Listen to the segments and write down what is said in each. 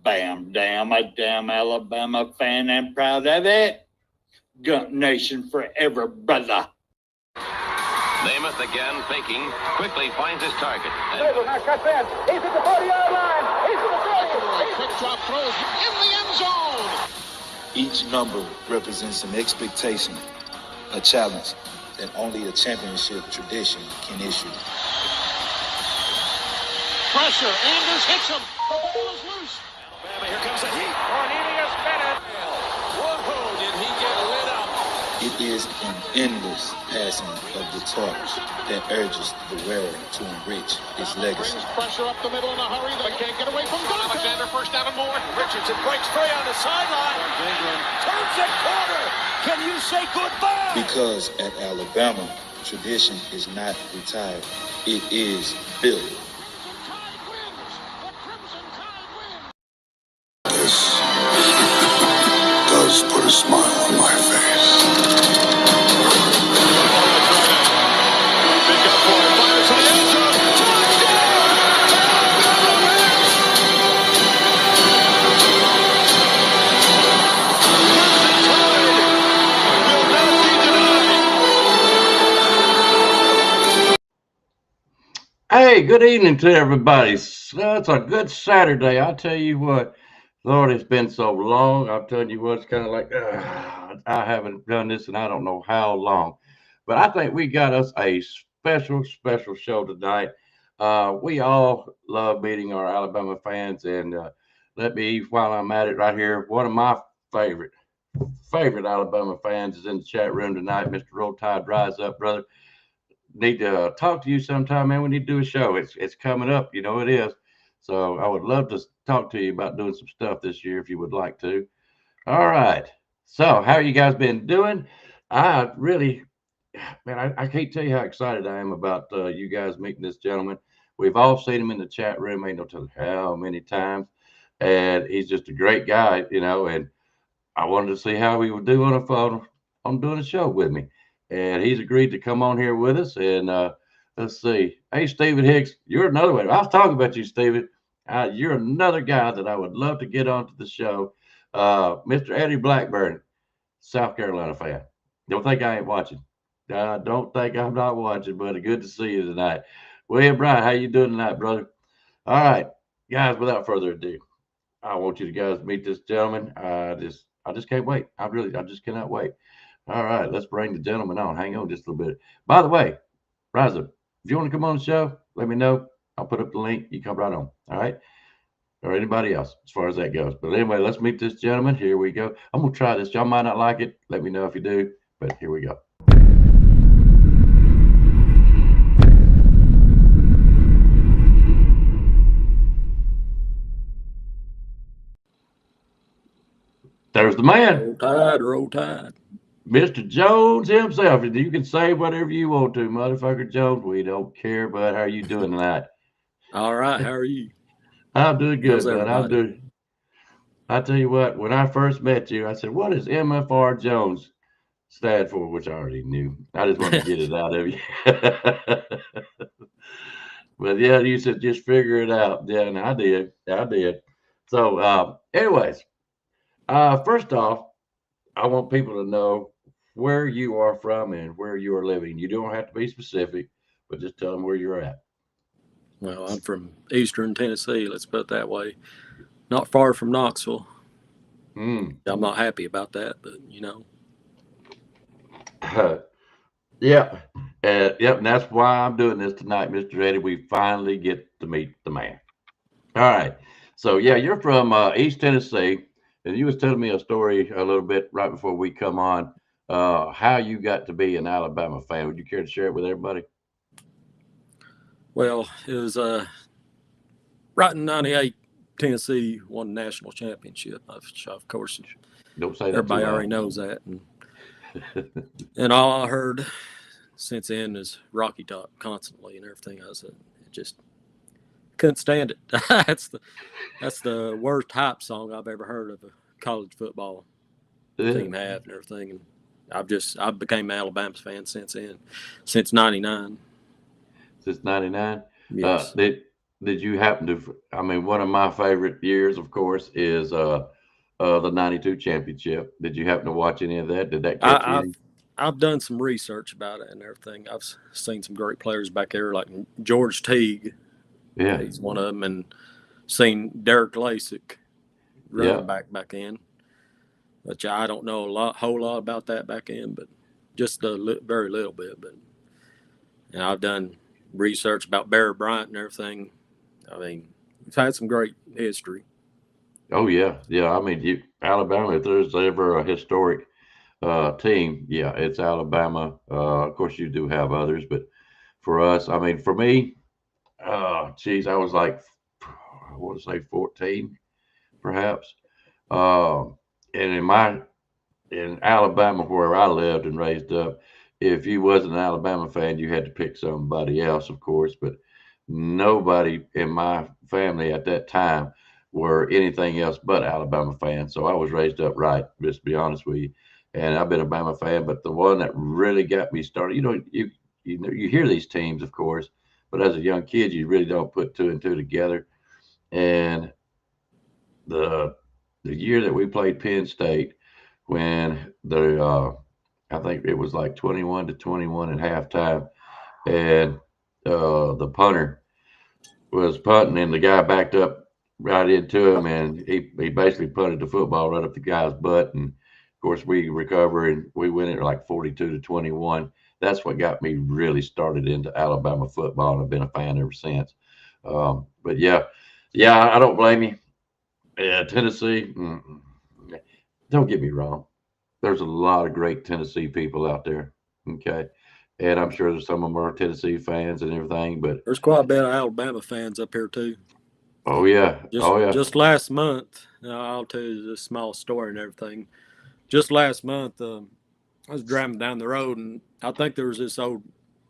Bam, damn, a damn Alabama fan and proud of it. Gump Nation forever, brother. Namath again faking, quickly finds his target. Now cuts in. He's at the 40-yard line. He's at the 30. Quick drop throws in the end zone. Each number represents an expectation, a challenge that only a championship tradition can issue. Pressure. Anders hits him. The ball is loose. Alabama, here comes the heat. Cornelius Bennett. Whoa, did he get lit up? It is an endless passing of the torch that urges the wearer to enrich his legacy. Brings pressure up the middle in a hurry. They can't get away from Gunter. Alexander first down and more. Richardson breaks free on the sideline. Turns the corner. Can you say goodbye? Because at Alabama, tradition is not retired. It is built. This does put a smile on my face. Big up for it. Fires to the end zone. Hey, good evening to everybody. So it's a good Saturday. I tell you what, Lord, it's been so long. I'm telling you what, it's kind of like, I haven't done this and I don't know how long. But I think we got us a special show tonight. We all love meeting our Alabama fans. And let me, while I'm at it right here, one of my favorite Alabama fans is in the chat room tonight. Mr. Roll Tide, rise up, brother. Need to talk to you sometime, man. We need to do a show. It's coming up, you know it is. So I would love to talk to you about doing some stuff this year if you would like to. All right. So how you guys been doing? I really, man, I can't tell you how excited I am about you guys meeting this gentleman. We've all seen him in the chat room, ain't no telling how many times, and he's just a great guy, you know. And I wanted to see how he would do on a phone on doing a show with me. And he's agreed to come on here with us. And let's see. Hey, Stephen Hicks, you're another one. I was talking about you, Stephen. You're another guy that I would love to get onto the show. Mr. Eddie Blackburn, South Carolina fan. Don't think I ain't watching. Don't think I'm not watching, but good to see you tonight. William Bryant, how you doing tonight, brother? All right, guys, without further ado, I want you to guys meet this gentleman. I just can't wait. I just cannot wait. All right, let's bring the gentleman on. Hang on just a little bit. By the way, Rise up. If you want to come on the show, let me know. I'll put up the link. You come right on. All right. Or anybody else as far as that goes. But anyway, let's meet this gentleman. Here we go. I'm going to try this. Y'all might not like it. Let me know if you do. But here we go. There's the man. Roll Tide. Mr. Jones himself. You can say whatever you want to, motherfucker Jones. We don't care, but how are you doing tonight? All right. How are you? I'm doing good, How's man. I'm everybody? doing. I tell you what, when I first met you, I said, what does MFR Jones stand for? Which I already knew. I just wanted to get it out of you. But yeah, you said just figure it out. Yeah, and I did. So anyways, first off, I want people to know where you are from and where you are living. You don't have to be specific, but just tell them where you're at. Well, I'm from Eastern Tennessee. Let's put it that way. Not far from Knoxville. I'm not happy about that, but you know. Yeah. Yep. And that's why I'm doing this tonight, Mr. Eddie. We finally get to meet the man. All right. So, yeah, you're from East Tennessee. And you was telling me a story a little bit right before we come on, how you got to be an Alabama fan. Would you care to share it with everybody? Well, it was right in '98, Tennessee won the national championship. Of course, Don't say that. Everybody already knows that. And all I heard since then is Rocky Top constantly and everything. I said, just couldn't stand it. That's the worst hype song I've ever heard of a college football team have and everything. And I've became an Alabama fan since then, since '99. Since '99. Yes. did you happen to? I mean, one of my favorite years, of course, is the '92 championship. Did you happen to watch any of that? Did that catch I, you? I've done some research about it and everything. I've seen some great players back there, like George Teague. Yeah, He's one of them, and seen Derek Lasik, yeah. running back in. Which I don't know whole lot about that back in, but just very little bit. But and I've done research about Barry Bryant and everything. I mean, we've had some great history. Oh yeah, yeah. I mean, Alabama. If there's ever a historic team, yeah, it's Alabama. Of course, you do have others, but for us, I mean, for me, geez, I was like, I want to say 14, perhaps. Um, and in Alabama, where I lived and raised up, if you wasn't an Alabama fan, you had to pick somebody else, of course. But nobody in my family at that time were anything else but Alabama fans. So I was raised up right, just to be honest with you. And I've been a Bama fan, but the one that really got me started, you hear these teams, of course, but as a young kid, you really don't put two and two together. And the the year that we played Penn State, when I think it was like 21-21 at halftime, and the punter was punting, and the guy backed up right into him, and he basically punted the football right up the guy's butt, and of course we recover and we win it like 42-21. That's what got me really started into Alabama football, and I've been a fan ever since. But yeah, yeah, I don't blame you. Yeah, Tennessee. Don't get me wrong. There's a lot of great Tennessee people out there. Okay. And I'm sure there's some of them are Tennessee fans and everything, but There's quite a bit of Alabama fans up here too. oh yeah. Just Oh yeah. just last month, I'll tell you this small story and everything. Just last month, I was driving down the road, and I think there was this old.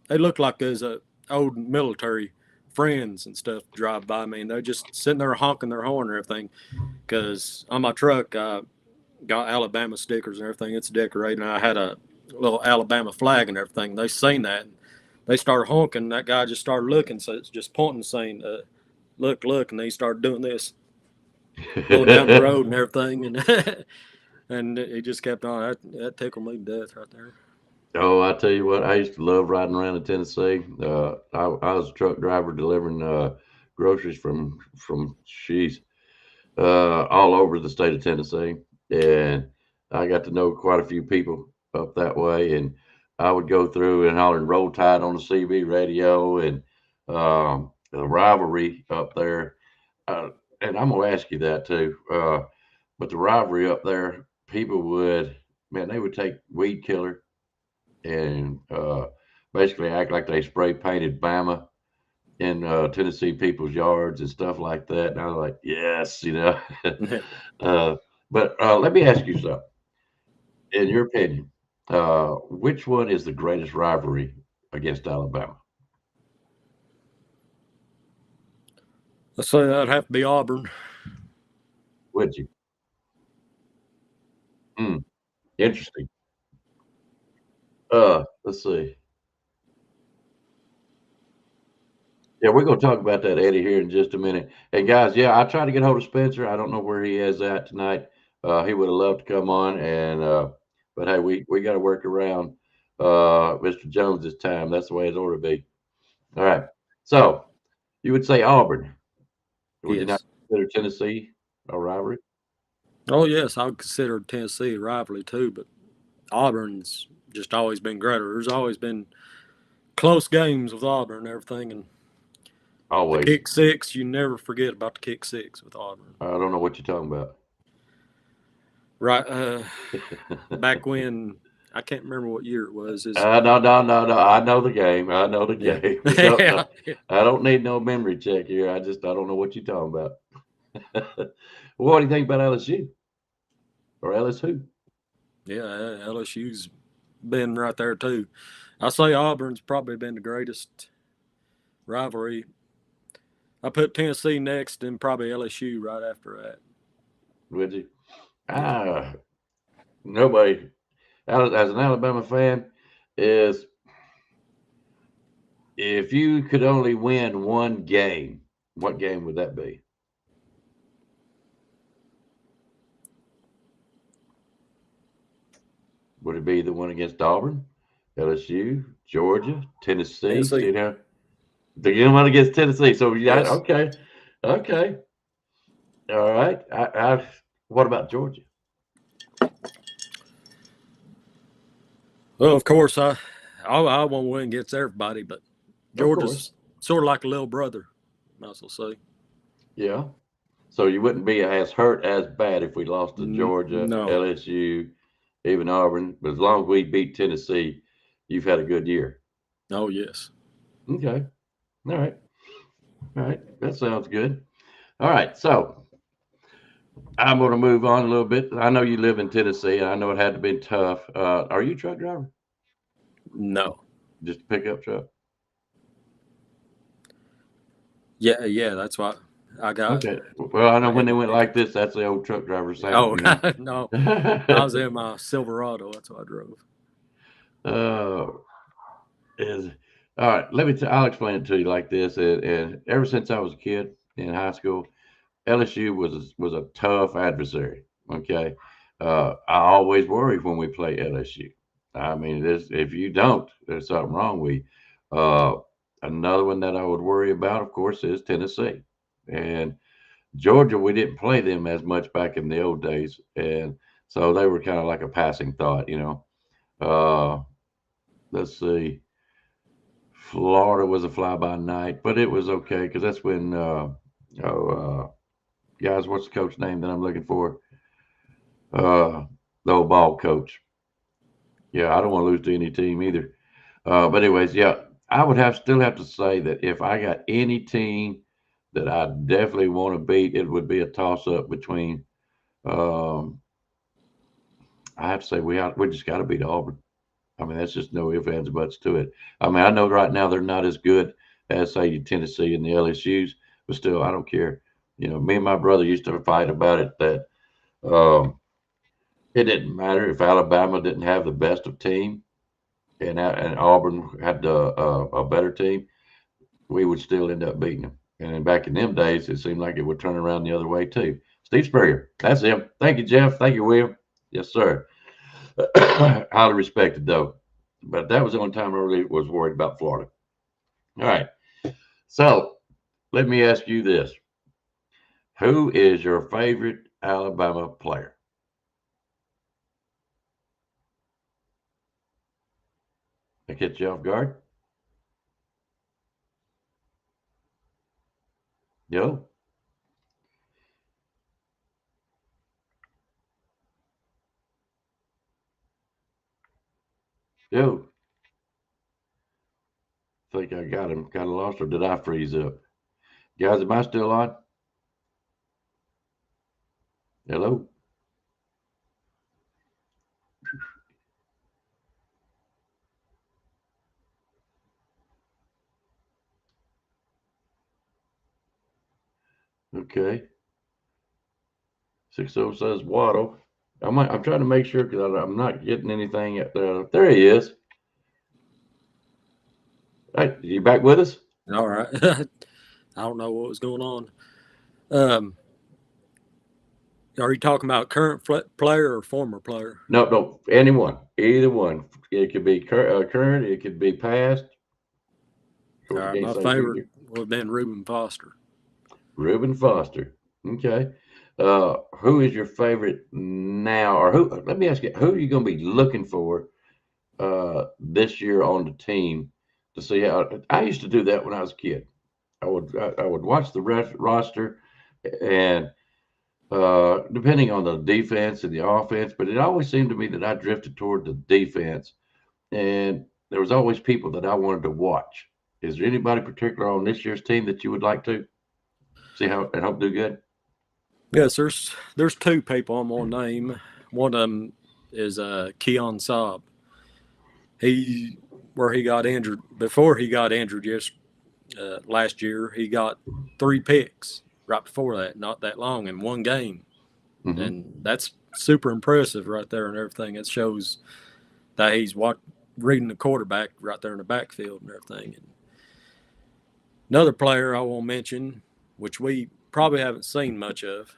They looked like there's a old military friends and stuff drive by me, and they're just sitting there honking their horn and everything. Because on my truck, I got Alabama stickers and everything. It's decorated, and I had a little Alabama flag and everything. They seen that. They started honking. That guy just started looking, so it's just pointing, saying, "Look, look," and they started doing this, going down the road and everything, and and he just kept on. That tickled me to death right there. Oh, I tell you what, I used to love riding around in Tennessee. I was a truck driver delivering groceries from she's all over the state of Tennessee, and I got to know quite a few people up that way. And I would go through and holler and Roll Tide on the CB radio, and the rivalry up there. Uh, and I'm gonna ask you that too. But the rivalry up there, people would, man, they would take weed killer and basically act like they spray painted Bama in Tennessee people's yards and stuff like that. And I was like, yes. uh, but let me ask you something. In your opinion, which one is the greatest rivalry against Alabama? Let's say that'd have to be Auburn. Would you? Hmm, interesting. Let's see. Yeah, we're going to talk about that Eddie here in just a minute. And guys, yeah, I tried to get hold of Spencer. I don't know where he is at tonight. He would have loved to come on, and but hey, we got to work around Mr. Jones's time. That's the way it ought to be. All right. So you would say Auburn. Would you not Yes. consider Tennessee a rivalry? Oh yes, I would consider Tennessee a rivalry too, but Auburn's just always been greater. There's always been close games with Auburn and everything, and the Always. kick six, you never forget about the kick six with Auburn. I don't know what you're talking about. Right, back when I can't remember what year it was. Is No. I know the game. I know the yeah, game. No, yeah, I don't need no memory check here. I don't know what you're talking about. What do you think about LSU or LSU? yeah. LSU's been right there too. I say Auburn's probably been the greatest rivalry. I put Tennessee next, and probably LSU right after that. Would you? Yeah. Ah, nobody. As an Alabama fan, is if you could only win one game, What game would that be? Would it be the one against Auburn, LSU, Georgia, Tennessee? Tennessee. You know, the one against Tennessee. So yeah, Yes. okay. All right. What about Georgia? Well, of course, I want to win against everybody, but Of course. Georgia's sort of like a little brother, might as well say. Yeah. So you wouldn't be as hurt as bad if we lost to Georgia, No. LSU, even Auburn. But as long as we beat Tennessee, you've had a good year. Oh, yes. Okay. All right. That sounds good. All right. So I'm going to move on a little bit. I know you live in Tennessee, and I know it had to be tough. Are you a truck driver? No. Just a pickup truck? Yeah, that's why I got. Okay. Well, I know when they went like this, that's the old truck driver sound. Oh, you know? no. I was in my Silverado. That's what I drove. All right. I'll explain it to you like this. And ever since I was a kid in high school, LSU was a tough adversary. Okay. I always worry when we play LSU. I mean, if you don't, there's something wrong with you. Another one that I would worry about, of course, is Tennessee. And Georgia, we didn't play them as much back in the old days. And so they were kind of like a passing thought, you know. Let's see. Florida was a fly-by-night, but it was okay because that's when, guys, what's the coach name that I'm looking for? The old ball coach. Yeah, I don't want to lose to any team either. But anyways, yeah, I would still have to say that if I got any team that I definitely want to beat, it would be a toss-up between. Um, I have to say we just got to beat Auburn. I mean, that's just no ifs, ands, buts to it. I mean, I know right now they're not as good as, say, Tennessee and the LSU's, but still, I don't care. You know, me and my brother used to fight about it that it didn't matter if Alabama didn't have the best of team and Auburn had a better team, we would still end up beating them. And then back in them days, it seemed like it would turn around the other way too. Steve Spurrier, that's him. Thank you, Jeff. Thank you, William. Yes, sir. Highly respected, though. But that was the only time I really was worried about Florida. All right. So let me ask you this. Who is your favorite Alabama player? That catch you off guard? Yo? Yo? Think I got him. Got lost, or did I freeze up? Guys, am I still on? Hello? Okay. 60 says Waddle. I'm trying to make sure because I'm not getting anything up there. There he is. Hey, you back with us? All right. I don't know what was going on. Are you talking about current player or former player? No, anyone, either one. It could be current, it could be past. All right, my favorite would have been Reuben Foster. Reuben Foster. Okay. Who is your favorite now, or who? Let me ask you, who are you going to be looking for this year on the team to see how? I used to do that when I was a kid. I would watch the roster, and depending on the defense and the offense, but it always seemed to me that I drifted toward the defense, and there was always people that I wanted to watch. Is there anybody particular on this year's team that you would like to see how and hope do good? Yes, there's two people I'm gonna name. One of them is Keon Saab. Before he got injured last year, he got 3 picks right before that, not that long, in one game. Mm-hmm. And that's super impressive right there and everything. It shows that he's reading the quarterback right there in the backfield and everything. And another player I will mention which we probably haven't seen much of,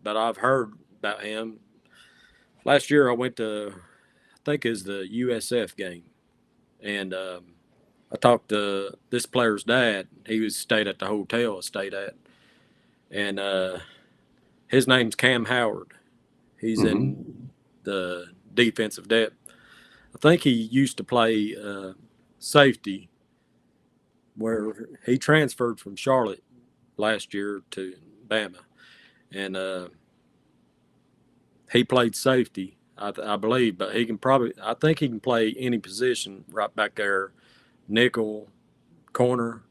but I've heard about him. Last year I went to, I think it was the USF game, and I talked to this player's dad. He stayed at the hotel I stayed at, and his name's Cam Howard. He's in the defensive depth. I think he used to play safety, where he transferred from Charlotte last year to Bama, and he played safety, I believe, but I think he can play any position right back there, nickel, corner,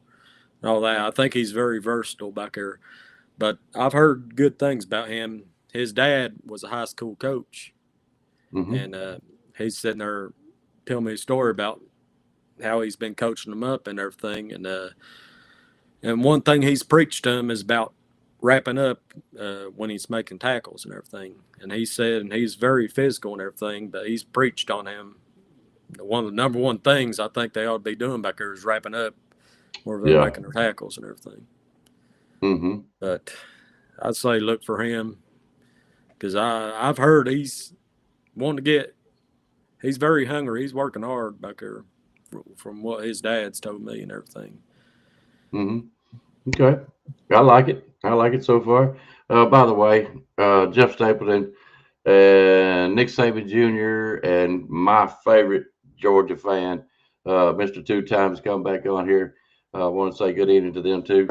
all that. I think he's very versatile back there. But I've heard good things about him. His dad was a high school coach, and he's sitting there telling me a story about how he's been coaching them up and everything. And one thing he's preached to him is about wrapping up when he's making tackles and everything. And he said, and he's very physical and everything, but he's preached on him. One of the number one things I think they ought to be doing back there is wrapping up where they're making their tackles and everything. But I'd say look for him, because I've heard he's wanting to get. He's very hungry. He's working hard back there, from what his dad's told me and everything. Okay, I like it. I like it so far. By the way, Jeff Stapleton and Nick Saban Jr. and my favorite Georgia fan, Mr. Two Times, come back on here. I want to say good evening to them too,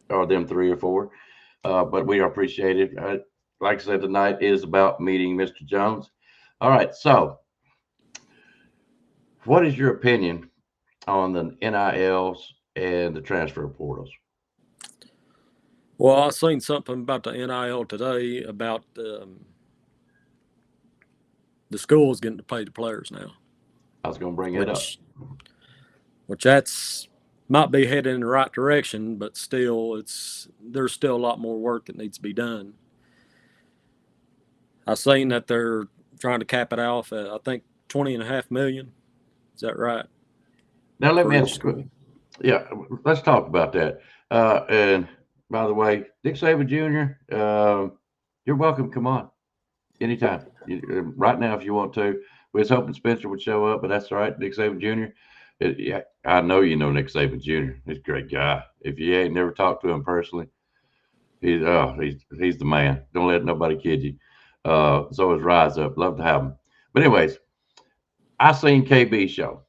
or them three or four. But we appreciate it. Like I said, tonight is about meeting Mr. Jones. All right, so what is your opinion on the NILs and the transfer portals? Well, I seen something about the NIL today about the schools getting to pay the players now. I was going to bring it up. Which that's might be headed in the right direction, but still, there's still a lot more work that needs to be done. I seen that they're trying to cap it off at, I think, $20.5 million. Is that right? Now let me ask you. Yeah, let's talk about that. And by the way, Nick Saban Jr., you're welcome. Come on, anytime. Right now, if you want to. We was hoping Spencer would show up, but that's all right. Nick Saban Jr. Yeah, I know you know Nick Saban Jr. He's a great guy. If you ain't never talked to him personally, he's the man. Don't let nobody kid you. So is Rise Up. Love to have him. But anyways, I seen KB show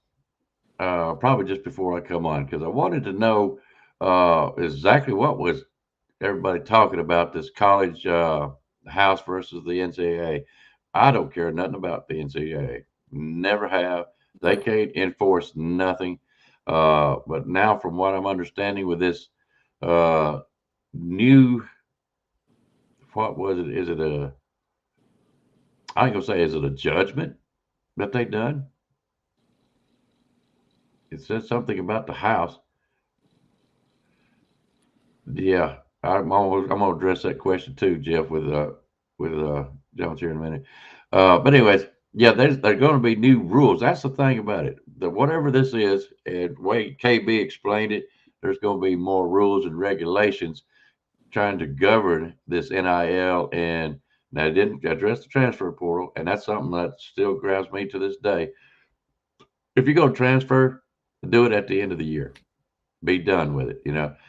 probably just before I come on, because I wanted to know exactly what was everybody talking about, this college house versus the NCAA. I don't care nothing about the NCAA. Never have. They can't enforce nothing. But now, from what I'm understanding with this new, what was it? Is it I ain't gonna say, is it a judgment that they done? It says something about the house. Yeah, I'm gonna address that question too, Jeff, with Jones here in a minute. But anyways, yeah, there's going to be new rules. That's the thing about it. Whatever this is, and the way KB explained it, there's going to be more rules and regulations trying to govern this NIL. And now, it didn't address the transfer portal, and that's something that still grabs me to this day. If you're going to transfer, do it at the end of the year. Be done with it.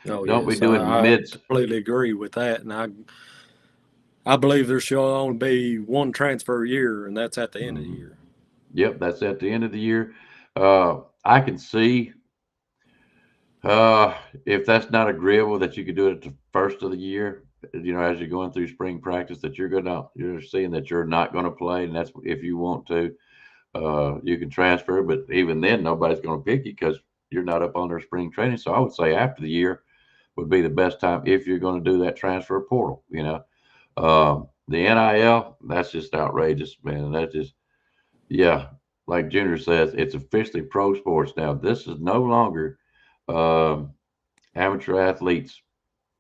Don't be doing mid. I completely agree with that, and I believe there should only be one transfer a year, and that's at the end of the year. Yep, that's at the end of the year. I can see if that's not agreeable, that you could do it at the first of the year. As you're going through spring practice, that you're seeing that you're not going to play, and that's if you want to, you can transfer. But even then, nobody's going to pick you because you're not up on their spring training. So I would say after the year would be the best time if you're going to do that transfer portal. The NIL, that's just outrageous, man. That's just, yeah, like Junior says, it's officially pro sports now. This is no longer amateur athletes.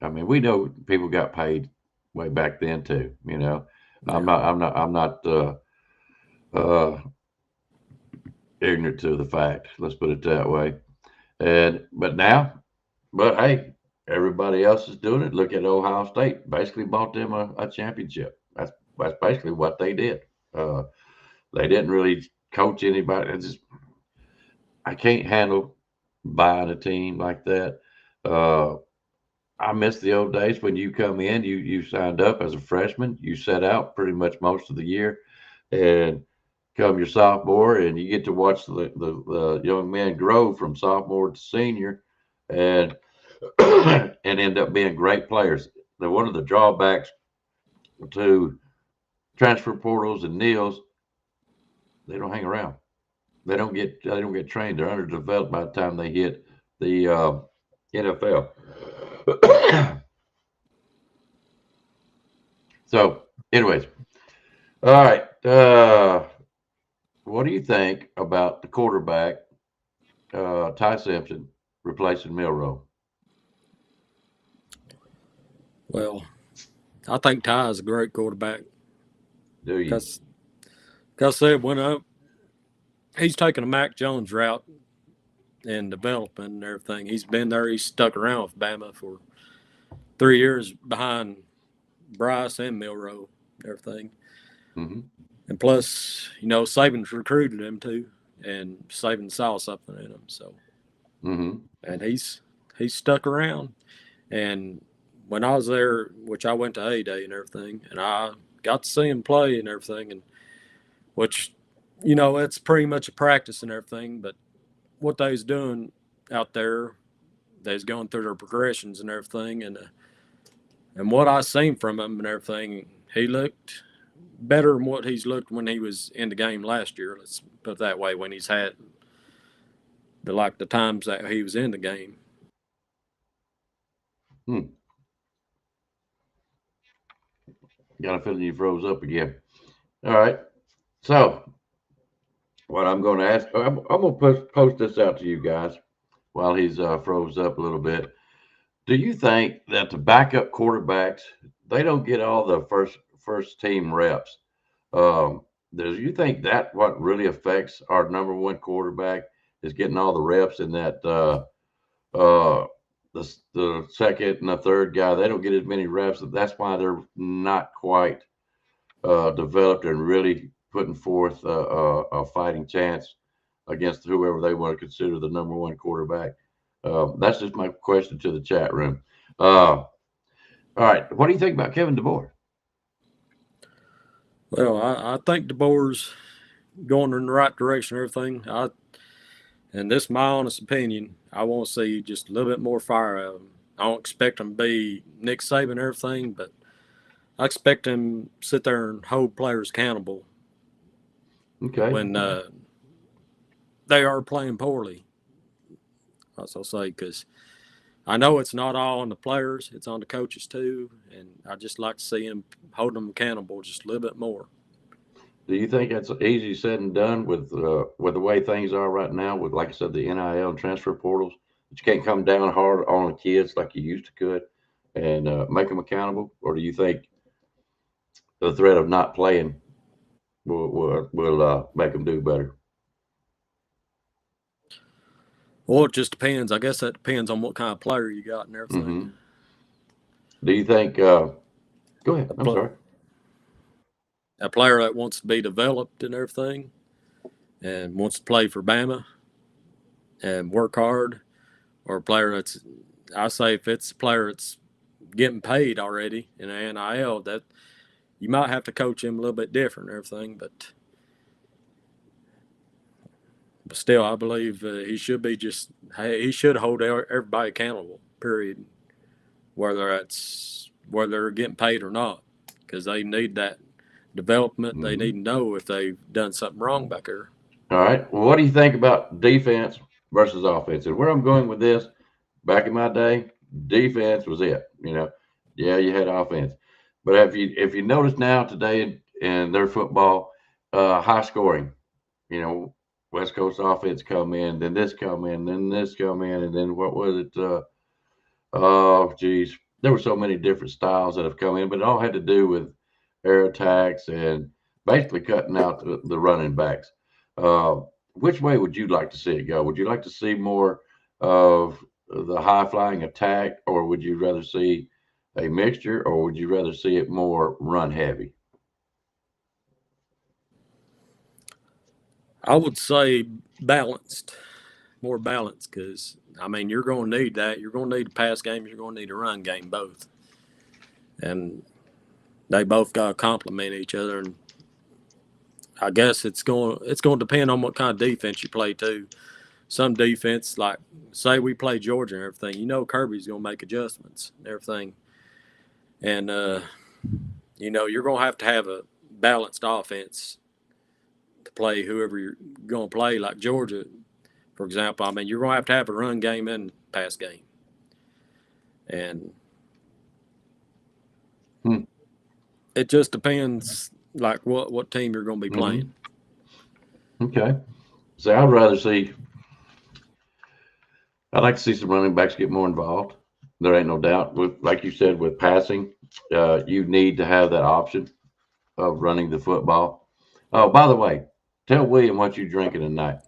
I mean, we know people got paid way back then too. Yeah. I'm not ignorant to the fact. Let's put it that way. But hey, everybody else is doing it. Look at Ohio State. Basically bought them a championship. That's basically what they did. They didn't really coach anybody. I can't handle buying a team like that. I miss the old days when you come in, you signed up as a freshman, you set out pretty much most of the year, and come your sophomore, and you get to watch the young man grow from sophomore to senior, and and end up being great players. Now, one of the drawbacks to transfer portals and NILs, they don't hang around. They don't get trained. They're underdeveloped by the time they hit the NFL. So, anyways, all right. What do you think about the quarterback, Ty Simpson, replacing Milroe? Well, I think Ty is a great quarterback. Do you? Because I said, he's taking a Mac Jones route in development and everything. He's been there. He's stuck around with Bama for 3 years behind Bryce and Milroe and everything. Mm-hmm. And plus, Saban's recruited him too, and Saban saw something in him. So, and he's stuck around. And when I was there, which I went to A-Day and everything, and I got to see him play and everything, and which, it's pretty much a practice and everything. But what they was doing out there, they was going through their progressions and everything, and what I seen from him and everything, he looked better than what he's looked when he was in the game last year. Let's put it that way. When he's had the times that he was in the game. Got a feeling you froze up again. All right. So, what I'm going to ask, I'm going to post this out to you guys while he's froze up a little bit. Do you think that the backup quarterbacks, they don't get all the first team reps? Do you think that what really affects our number one quarterback is getting all the reps, and that the second and the third guy, they don't get as many reps? That's why they're not quite developed and really putting forth a fighting chance against whoever they want to consider the number one quarterback. That's just my question to the chat room. All right. What do you think about Kevin DeBoer? Well, I think DeBoer's going in the right direction and everything. And this is my honest opinion. I want to see just a little bit more fire out of him. I don't expect him to be Nick Saban and everything, but I expect him to sit there and hold players accountable. Okay. When they are playing poorly. That's what I'll say, because I know it's not all on the players, it's on the coaches too, and I just like to see him hold them accountable just a little bit more. Do you think that's easy said and done with the way things are right now, with, like I said, the NIL and transfer portals? But you can't come down hard on the kids like you used to could and make them accountable? Or do you think the threat of not playing will make them do better? Well, it just depends. I guess that depends on what kind of player you got and everything. Mm-hmm. Do you think go ahead. I'm sorry. A player that wants to be developed and everything and wants to play for Bama and work hard, or a player I say if it's a player that's getting paid already in the NIL, that you might have to coach him a little bit different and everything, but still, I believe he should hold everybody accountable, period, whether they're getting paid or not, because they need that development. They need to know if they've done something wrong back there. All right. Well, what do you think about defense versus offense? And where I'm going with this, back in my day, defense was it. Yeah, you had offense, but if you notice now today in their football, high scoring, West Coast offense come in, then this come in, then this come in, and then what was it? Oh, geez. There were so many different styles that have come in, but it all had to do with air attacks and basically cutting out the running backs. Which way would you like to see it go? Would you like to see more of the high flying attack, or would you rather see a mixture, or would you rather see it more run heavy? I would say balanced, more balanced, because I mean you're going to need that. You're going to need a pass game. You're going to need a run game, both, and they both got to complement each other. And I guess it's going to depend on what kind of defense you play too. Some defense, like say we play Georgia and everything, you know Kirby's going to make adjustments and everything, and you know you're going to have a balanced offense to play whoever you're going to play. Like Georgia, for example, I mean, you're going to have a run game and pass game. And it just depends, like, what team you're going to be playing. Okay. So I'd like to see some running backs get more involved. There ain't no doubt. Like you said, with passing, you need to have that option of running the football. Oh, by the way, tell William what you're drinking tonight.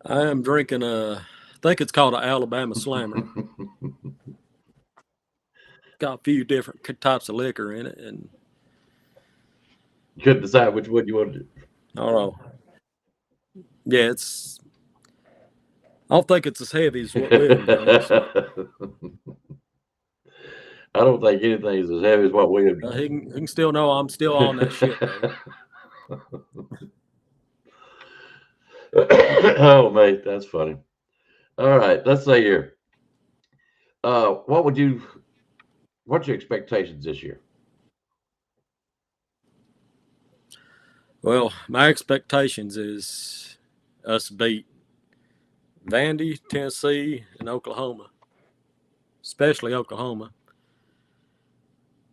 I am drinking I think it's called an Alabama Slammer. Got a few different types of liquor in it, and you couldn't decide which one you wanted to do. I don't know. Yeah, I don't think it's as heavy as what William drinks. I don't think anything is as heavy as what William drinks. He can still know I'm still on that shit, though. Oh, mate, that's funny. All right, let's say here. What's your expectations this year? Well, my expectations is us beat Vandy, Tennessee, and Oklahoma, especially Oklahoma.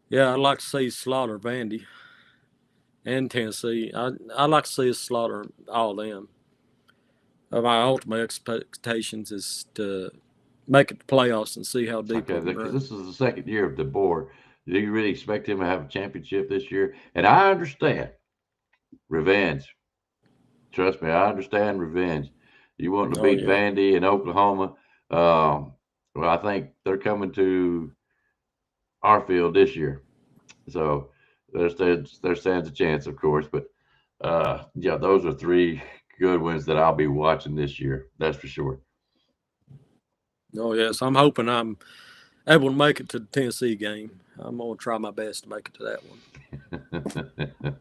Yeah, I'd like to see us slaughter Vandy and Tennessee. I'd like to see us slaughter all of them. My ultimate expectations is to make it to playoffs and see how deep. Okay, because this is the second year of DeBoer. Do you really expect him to have a championship this year? And I understand revenge. Trust me, I understand revenge. You want to beat Vandy and Oklahoma. Well, I think they're coming to our field this year. So there stands a chance, of course. But, yeah, those are three good ones that I'll be watching this year. That's for sure. Oh, yes. I'm hoping I'm able to make it to the Tennessee game. I'm going to try my best to make it to that one.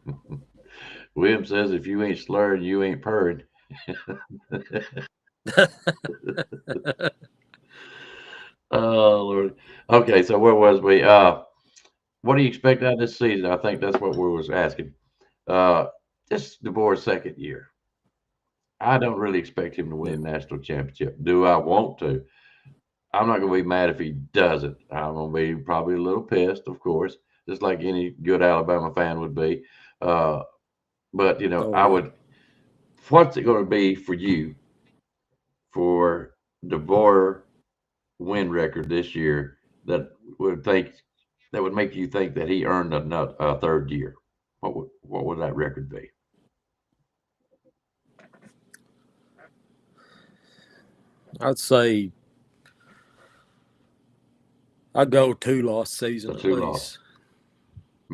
William says if you ain't slurring, you ain't purring. Oh, Lord. Okay, so where was we? What do you expect out of this season? I think that's what we was asking. This DeBoer's second year. I don't really expect him to win a national championship. Do I want to? I'm not going to be mad if he doesn't. I'm going to be probably a little pissed, of course, just like any good Alabama fan would be. But, you know, I would – what's it going to be for you for DeBoer win record this year that would make you think that he earned a third year? What would that record be? I'd say I'd go 2-loss season at least.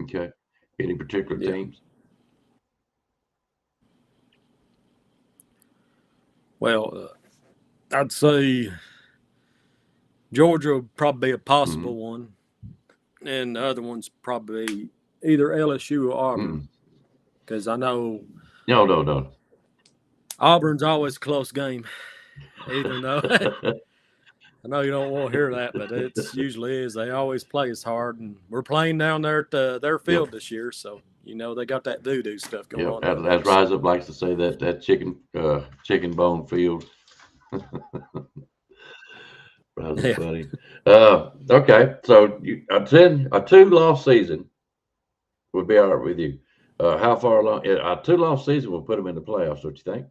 Okay. Any particular teams? Well, I'd say Georgia would probably be a possible one, and the other one's probably either LSU or Auburn, because I know. No. Auburn's always a close game, even though I know you don't want to hear that, but it usually is. They always play as hard, and we're playing down there at their field this year, so you know they got that voodoo stuff going on. As Rise Up likes to say, that chicken bone field. That's funny. Okay, so a 2-loss season would be all right with you. How far along? A 2-loss season will put them in the playoffs, don't you think?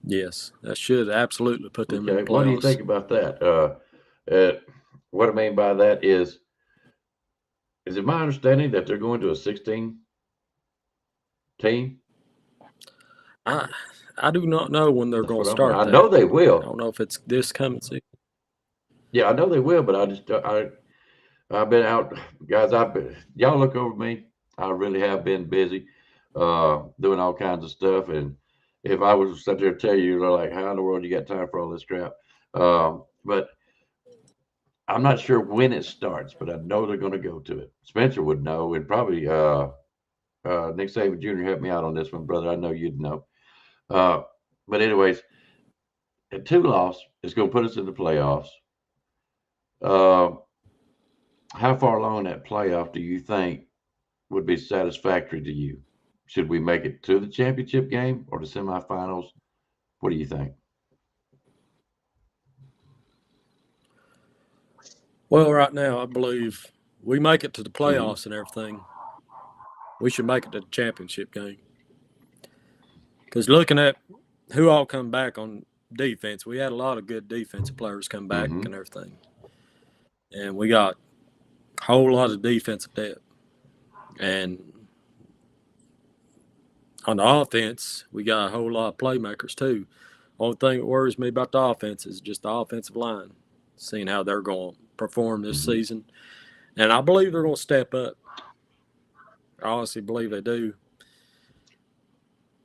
Yes, that should absolutely put them in the playoffs. What do you think about that? What I mean by that is it my understanding that they're going to a 16 team? I do not know when they're going to That's what start I know that. they I will. don't know if it's this coming season. Yeah, I know they will, but I've been out, guys. Y'all look over me. I really have been busy, doing all kinds of stuff. And if I was to sit there and tell you, they're like, how in the world you got time for all this crap? But I'm not sure when it starts, but I know they're going to go to it. Spencer would know, and probably Nick Saban Jr. helped me out on this one, brother. I know you'd know. But anyways, a 2 loss is going to put us in the playoffs. How far along in that playoff do you think would be satisfactory to you? Should we make it to the championship game or the semifinals? What do you think? Well, right now, I believe we make it to the playoffs and everything. We should make it to the championship game. Because looking at who all come back on defense, we had a lot of good defensive players come back and everything. And we got a whole lot of defensive depth. And on the offense, we got a whole lot of playmakers too. Only thing that worries me about the offense is just the offensive line, seeing how they're going to perform this season. And I believe they're going to step up. I honestly believe they do.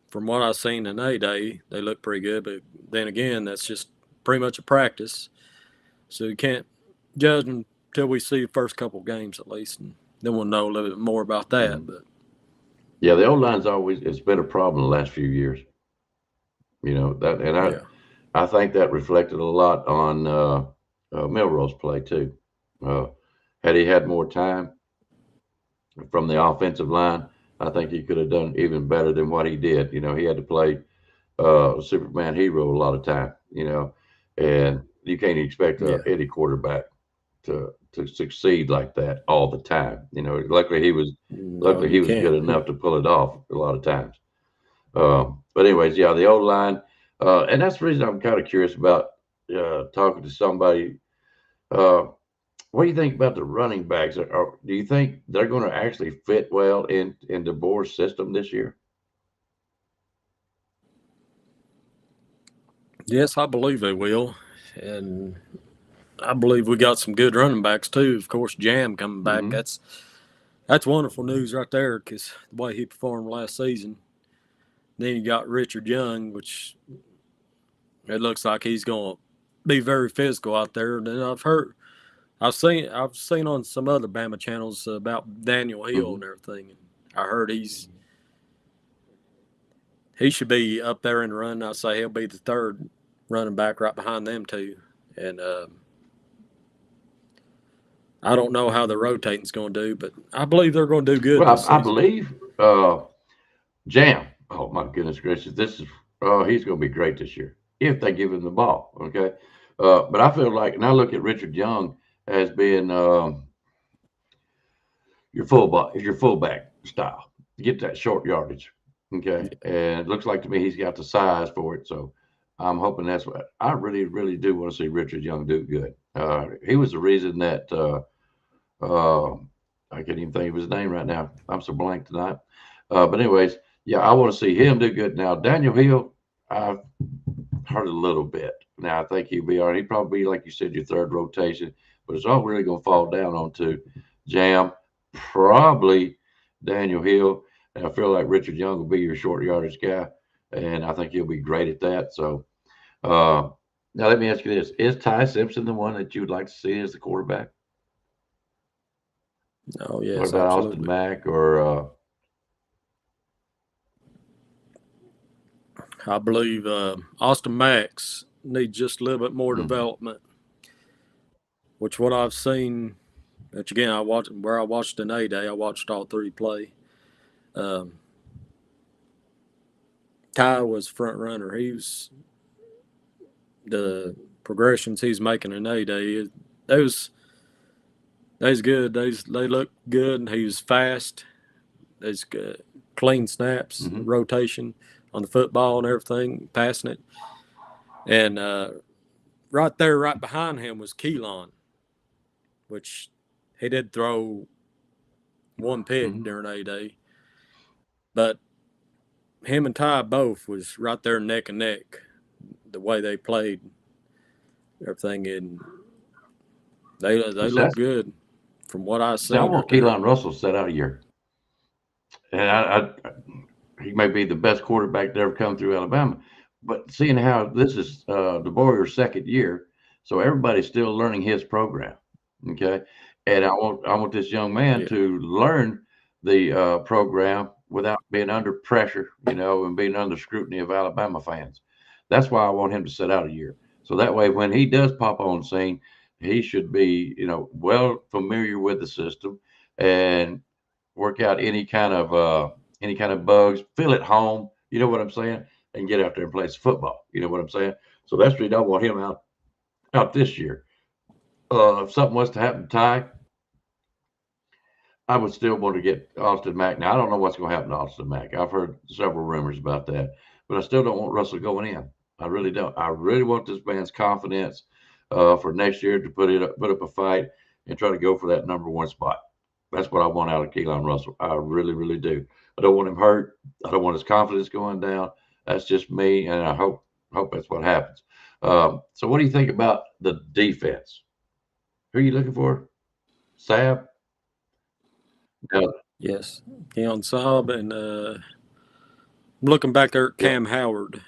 From what I've seen in A-Day, they look pretty good. But then again, that's just pretty much a practice. So you can't judge them until we see the first couple games at least. And then we'll know a little bit more about that. But yeah, the O-line's always, it's been a problem the last few years. You know, that, and I think that reflected a lot on Milroe's play too. Had he had more time from the offensive line, I think he could have done even better than what he did. You know, he had to play Superman hero a lot of time, you know, and you can't expect any quarterback to succeed like that all the time. You know, luckily he was good enough to pull it off a lot of times. But anyways, yeah, the old line, and that's the reason I'm kind of curious about talking to somebody. What do you think about the running backs? Do you think they're going to actually fit well in DeBoer's system this year? yes, I believe they will. And I believe we got some good running backs too. Of course, Jam coming back. That's wonderful news right there because the way he performed last season. Then you got Richard Young, which it looks like he's going to be very physical out there. And then I've seen on some other Bama channels about Daniel Hill and everything. And I heard he should be up there in the run. I say he'll be the third running back right behind them two. And I don't know how the rotating's going to do, but I believe they're going to do good. Well, I believe Jam. Oh my goodness gracious, he's going to be great this year if they give him the ball. Okay, but I feel like, and I look at Richard Young as being your fullback style. Get that short yardage. Okay, and it looks like to me he's got the size for it. So I'm hoping that's what I really, really do want to see Richard Young do good. He was the reason that I can't even think of his name right now. I'm so blank tonight. But anyways, yeah, I want to see him do good. Now, Daniel Hill, I've heard a little bit. Now, I think he'll be all right. He'll probably be, like you said, your third rotation. But it's all really going to fall down onto Jam, probably Daniel Hill. And I feel like Richard Young will be your short yardage guy. And I think he'll be great at that. So now let me ask you this. Is Ty Simpson the one that you would like to see as the quarterback? Oh, yes, what about absolutely. Austin Mack or I believe Austin Max needs just a little bit more development, which what I've seen, which again, I watched an A-Day, I watched all three play. Ty was front runner. He was the progressions he's making in A-Day. Those good. They look good. And he was fast. There's good, clean snaps, rotation on the football and everything, passing it. And right there, right behind him was Keelan, which he did throw one pick during A-Day. But him and Ty both was right there neck and neck. The way they played, everything, and they look good from what I've seen. I want Keelan Russell set out a year, and he may be the best quarterback to ever come through Alabama. But seeing how this is DeBoer's second year, so everybody's still learning his program. Okay, and I want this young man to learn the program without being under pressure, and being under scrutiny of Alabama fans. That's why I want him to sit out a year. So that way, when he does pop on scene, he should be, well familiar with the system and work out any kind of bugs, feel at home. You know what I'm saying? And get out there and play some football. You know what I'm saying? So that's the reason I want him out this year. If something was to happen to Ty, I would still want to get Austin Mack. Now, I don't know what's going to happen to Austin Mack. I've heard several rumors about that, but I still don't want Russell going in. I really don't. I really want this man's confidence for next year to put up a fight and try to go for that number one spot. That's what I want out of Keelan Russell. I really, really do. I don't want him hurt. I don't want his confidence going down. That's just me, and I hope that's what happens. So what do you think about the defense? Who are you looking for? Saab? Yes, Keon Saab, and looking back there at Cam Howard.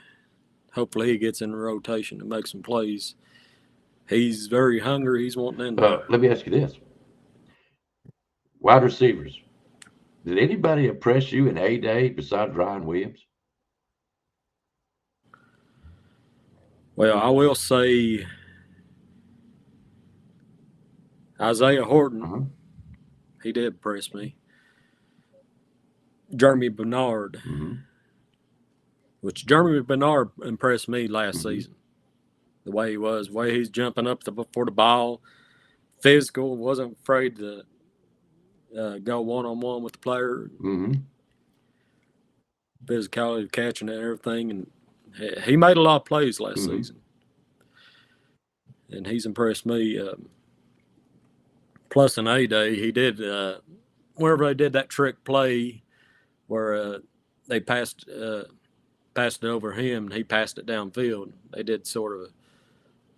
Hopefully he gets in the rotation and makes some plays. He's very hungry. He's wanting in there. Let me ask you this. Wide receivers. Did anybody impress you in A-Day besides Ryan Williams? Well, I will say Isaiah Horton, he did impress me. Jeremy Bernard, which Jeremy Bernard impressed me last season. The way he was, the way he's jumping up for the ball, physical, wasn't afraid to go one-on-one with the player. Physicality, catching and everything, and he made a lot of plays last season. And he's impressed me. Plus, in A-Day, he did, whenever they did that trick play where they passed it over him and he passed it downfield, they did sort of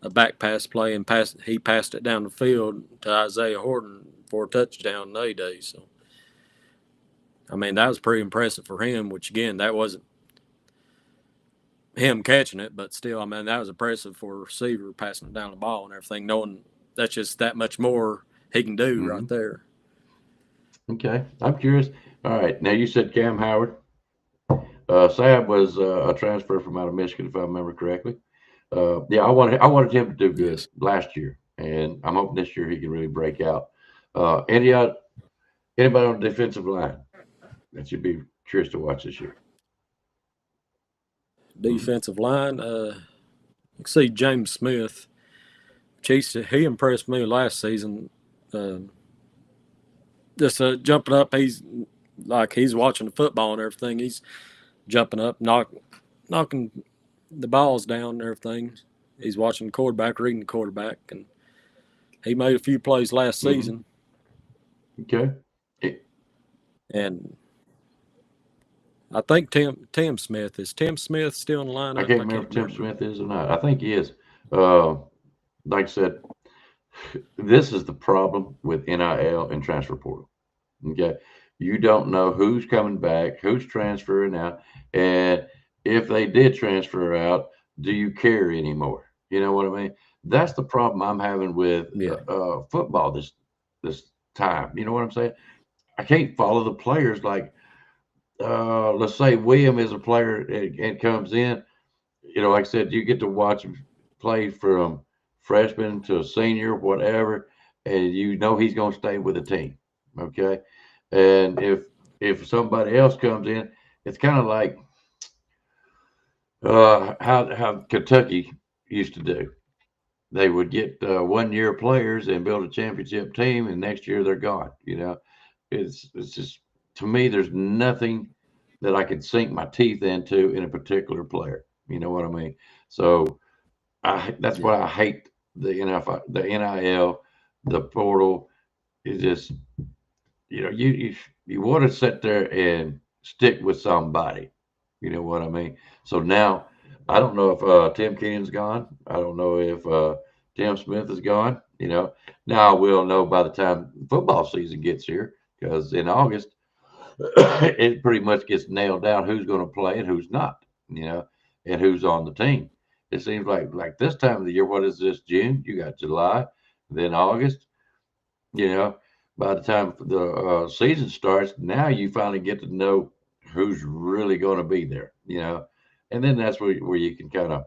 a back pass play and he passed it down the field to Isaiah Horton for a touchdown in A-Day. So, I mean, that was pretty impressive for him, which, again, that wasn't him catching it, but still, I mean, that was impressive for a receiver passing it down the ball and everything, knowing that's just that much more he can do right there. Okay. I'm curious. All right. Now, you said Cam Howard. Saab was a transfer from out of Michigan, if I remember correctly. I wanted him to do good last year, and I'm hoping this year he can really break out. Anybody on the defensive line that you'd be curious to watch this year? Defensive line, you see James Smith. He impressed me last season. Just jumping up, he's watching the football and everything. He's jumping up, knocking the balls down and everything. He's watching the quarterback, reading the quarterback, and he made a few plays last season. Okay. And I think Tim Smith. Is Tim Smith still in the lineup? I can't remember if Tim Smith is or not. I think he is. Like I said, this is the problem with NIL and transfer portal. Okay. You don't know who's coming back, who's transferring out, and if they did transfer out, do you care anymore? You know what I mean? That's the problem I'm having with football this time. You know what I'm saying? I can't follow the players like, let's say William is a player and comes in. Like I said, you get to watch him play from freshman to a senior, whatever, and he's going to stay with the team. Okay. And if somebody else comes in, it's kind of like how Kentucky used to do. They would get 1-year players and build a championship team, and next year they're gone. It's just, to me, there's nothing that I could sink my teeth into in a particular player. You know what I mean? So that's why I hate the NIL, the portal. It's just, you want to sit there and stick with somebody. You know what I mean? So now I don't know if Tim Keenan's gone. I don't know if Tim Smith is gone. You know, now we'll know by the time football season gets here, because in August it pretty much gets nailed down who's going to play and who's not. You know, and who's on the team. It seems like this time of the year. What is this? June? You got July, then August. You know, by the time the season starts, now you finally get to know who's really going to be there. You know, and then that's where you can kind of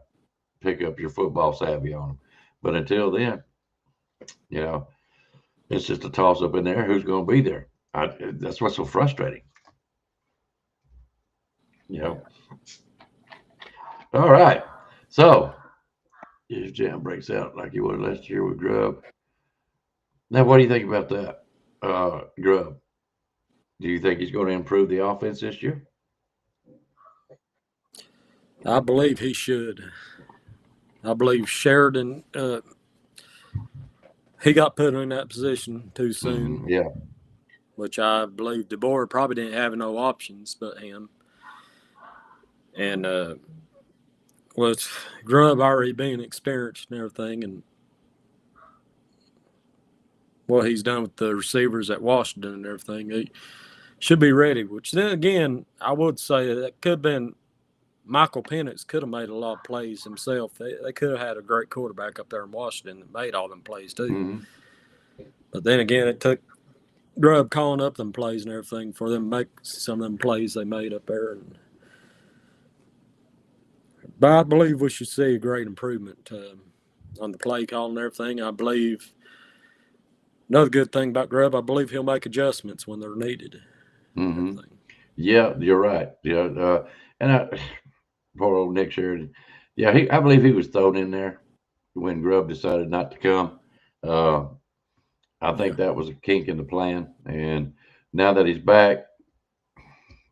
pick up your football savvy on them. But until then, you know, it's just a toss up in there. Who's going to be there? That's what's so frustrating. You know. All right. So his jam breaks out like he was last year with Grubb. Now, what do you think about that, Grubb? Do you think he's going to improve the offense this year? I believe he should. I believe Sheridan, he got put in that position too soon. Yeah. Which I believe DeBoer probably didn't have no options but him. And with Grubb already being experienced and everything, and what he's done with the receivers at Washington and everything, he should be ready. Which then again, I would say that could have been Michael Penix could have made a lot of plays himself. They could have had a great quarterback up there in Washington that made all them plays too. Mm-hmm. But then again, it took Grubb calling up them plays and everything for them to make some of them plays they made up there. But I believe we should see a great improvement on the play calling and everything. I believe another good thing about Grubb, I believe he'll make adjustments when they're needed. Mm-hmm. Yeah, you're right. Yeah, and poor old Nick Sheridan. Yeah, I believe he was thrown in there when Grubb decided not to come. I think that was a kink in the plan, and now that he's back,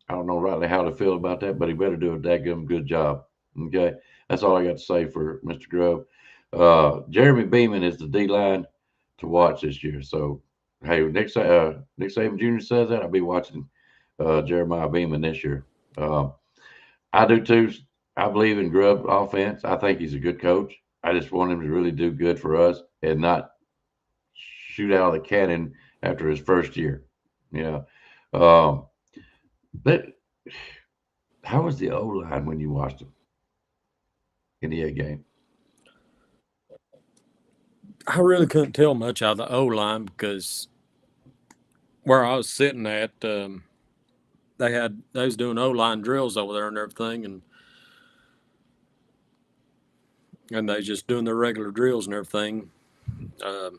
I don't know rightly how to feel about that, but he better do a daggum good job. Okay, that's all I got to say for Mr. Grubb. Jeremy Beeman is the D line to watch this year. So, hey, Nick Saban Jr. says that I'll be watching Jeremiah Beeman this year. I do too. I believe in Grubb offense. I think he's a good coach. I just want him to really do good for us and not shoot out of the cannon after his first year. You know, but how was the O line when you watched him in the A game? I really couldn't tell much out of the O line because where I was sitting at, they was doing O line drills over there and everything, and they just doing their regular drills and everything. I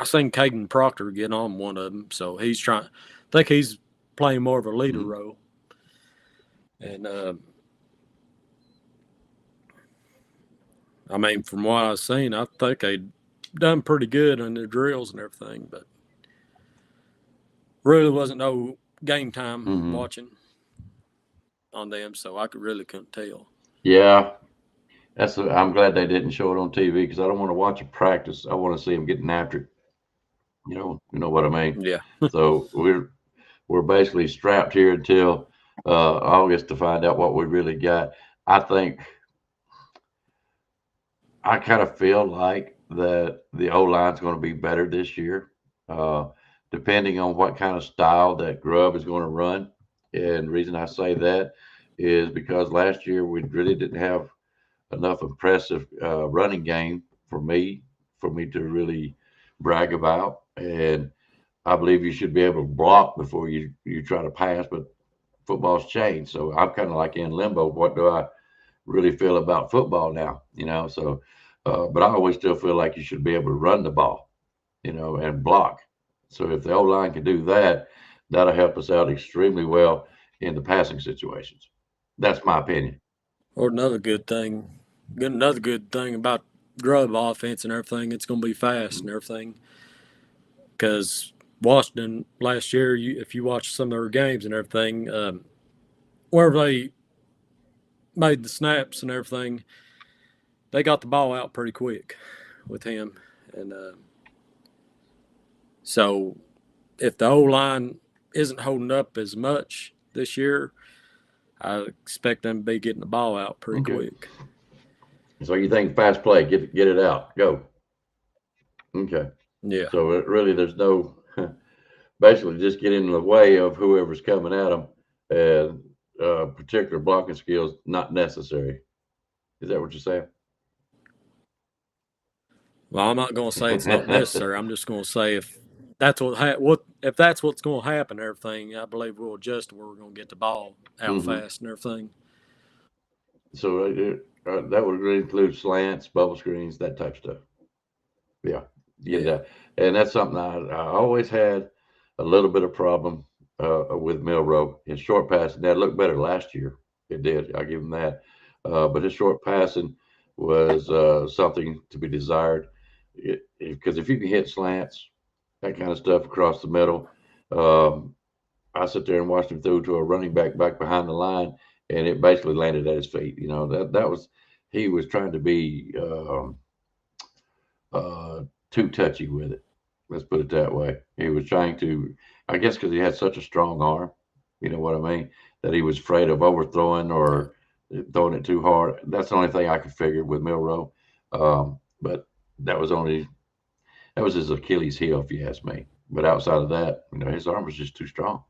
seen Caden Proctor get on one of them, so he's trying. I think he's playing more of a leader role, and I mean, from what I've seen, I think they done pretty good on their drills and everything, but really wasn't no game time watching on them, so I couldn't tell. Yeah, I'm glad they didn't show it on TV because I don't want to watch a practice. I want to see them getting after it. You know what I mean? Yeah. So we're basically strapped here until August to find out what we really got. I kind of feel like that the O line's going to be better this year, depending on what kind of style that Grubb is going to run. And the reason I say that is because last year we really didn't have enough impressive running game for me to really brag about. And I believe you should be able to block before you try to pass, but football's changed. So I'm kind of like in limbo. What do I really feel about football now? So but I always still feel like you should be able to run the ball, and block. So if the O-line can do that, that'll help us out extremely well in the passing situations. That's my opinion. Or another good thing about Grubb offense and everything, it's going to be fast and everything. Because Washington last year, if you watch some of their games and everything, where they made the snaps and everything, they got the ball out pretty quick with him. And so if the O-line isn't holding up as much this year, I expect them to be getting the ball out pretty quick. So you think fast play, get it out, go. Okay. Yeah. So there's no, basically just get in the way of whoever's coming at them, and particular blocking skills not necessary. Is that what you're saying? Well, I'm not going to say it's not necessary. I'm just going to say if that's if that's what's going to happen, everything, I believe we'll adjust where we're going to get the ball out fast and everything. So that would include slants, bubble screens, that type of stuff. Yeah. And that's something I always had a little bit of problem with Milroe. His short passing, that looked better last year. It did. I'll give him that. But his short passing was something to be desired. Because if you can hit slants, that kind of stuff across the middle, I sit there and watched him throw to a running back behind the line, and it basically landed at his feet. You know, that was, he was trying to be too touchy with it. Let's put it that way. He was trying to, I guess, because he had such a strong arm, you know what I mean, that he was afraid of overthrowing or throwing it too hard. That's the only thing I could figure with Milroe. But that was his Achilles heel, if you ask me. But outside of that, you know, his arm was just too strong.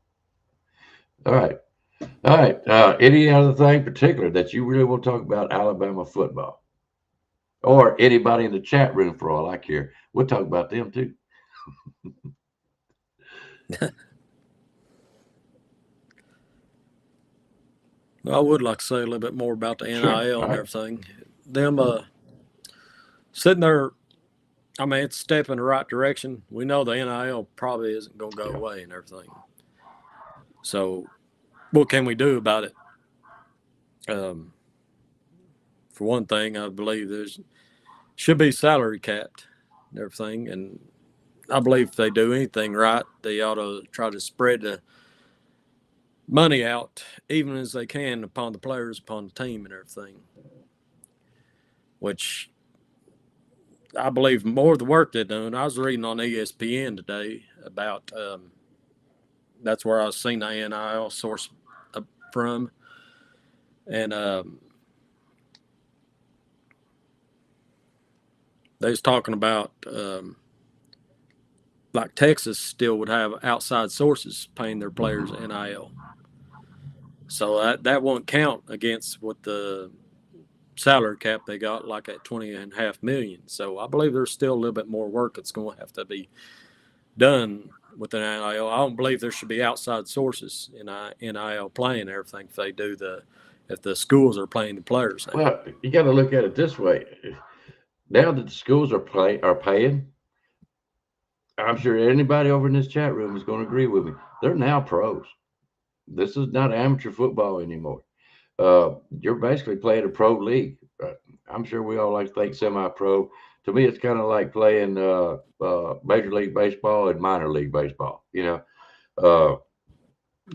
All right. Any other thing particular that you really want to talk about Alabama football? Or anybody in the chat room, for all I care. We'll talk about them too. I would like to say a little bit more about the NIL and everything. Them sitting there, I mean, it's a step in the right direction. We know the NIL probably isn't going to go away and everything. So what can we do about it? For one thing, I believe should be salary capped and everything. And I believe if they do anything right, they ought to try to spread the money out even as they can upon the players, upon the team and everything. Which I believe more of the work they're doing. I was reading on ESPN today about that's where I was seeing the NIL source from. And they was talking about like Texas still would have outside sources paying their players NIL. So that won't count against what the salary cap they got, like at $20.5 million. So I believe there's still a little bit more work that's going to have to be done with an NIL. I don't believe there should be outside sources in NIL playing everything if the schools are playing the players. Well, you got to look at it this way. Now that the schools are paying, I'm sure anybody over in this chat room is going to agree with me. They're now pros. This is not amateur football anymore. You're basically playing a pro league. I'm sure we all like to think semi-pro. To me, it's kind of like playing Major League Baseball and minor league baseball, you know.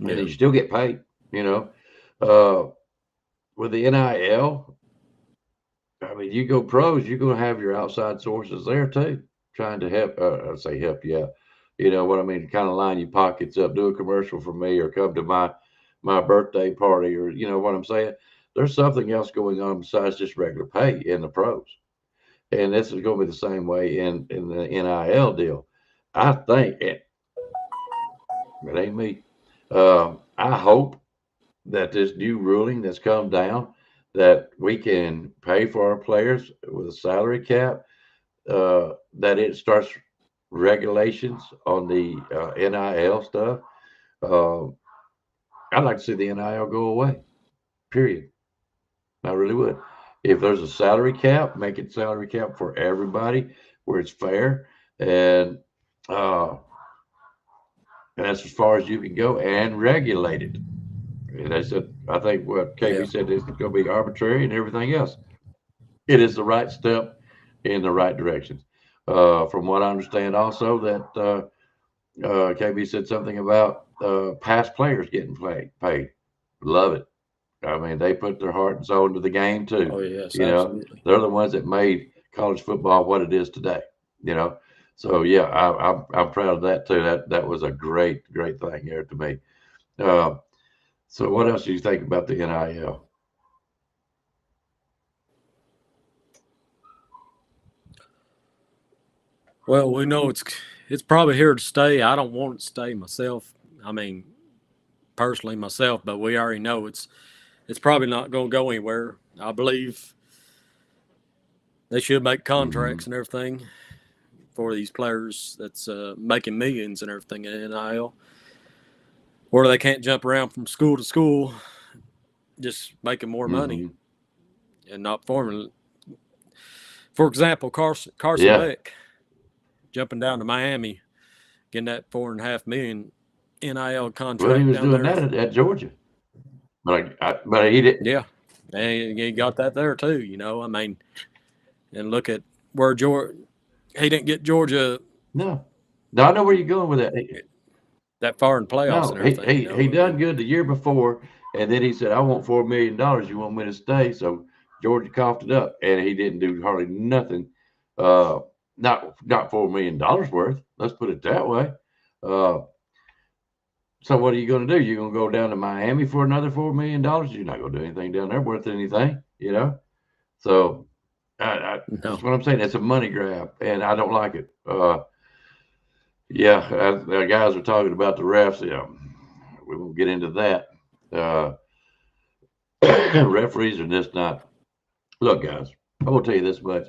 And you still get paid, you know. With the NIL, I mean, you go pros, you're going to have your outside sources there too, trying to help. I say help you out. You know what I mean? Kind of line your pockets up, do a commercial for me, or come to my birthday party, or you know what I'm saying? There's something else going on besides just regular pay in the pros. And this is going to be the same way in the NIL deal. I think it ain't me. I hope that this new ruling that's come down, that we can pay for our players with a salary cap, that it starts regulations on the NIL stuff. I'd like to see the NIL go away, period. I really would. If there's a salary cap, make it salary cap for everybody where it's fair. And that's as far as you can go, and regulate it. And I said, I think what KB said is going to be arbitrary and everything else. It is the right step in the right direction. From what I understand also that KB said something about past players getting paid. Love it. I mean, they put their heart and soul into the game too. Oh yes, you absolutely. know, they're the ones that made college football what it is today. You know, so yeah, I'm proud of that too. That was a great thing here to me. So what else do you think about the NIL? Well, we know it's probably here to stay. I don't want it to stay myself. I mean, personally myself, but we already know it's probably not going to go anywhere. I believe they should make contracts and everything for these players that's making millions and everything in NIL, where they can't jump around from school to school just making more money and not forming. For example, Carson Beck jumping down to Miami, getting that $4.5 million NIL contract. Well, he was down doing there. that at Georgia, but he didn't. Yeah, and he got that there too. You know, I mean, and look at where he didn't get Georgia. No, I know where you're going with that. That far in playoffs and everything. He done good the year before, and then he said, "I want $4 million. You want me to stay?" So Georgia coughed it up, and he didn't do hardly nothing. Not $4 million worth. Let's put it that way. So what are you going to do? You're going to go down to Miami for another $4 million? You're not going to do anything down there worth anything, you know. So that's what I'm saying. It's a money grab, and I don't like it. The guys are talking about the refs. Yeah, we won't get into that. Referees are just not. Look, guys, I will tell you this much.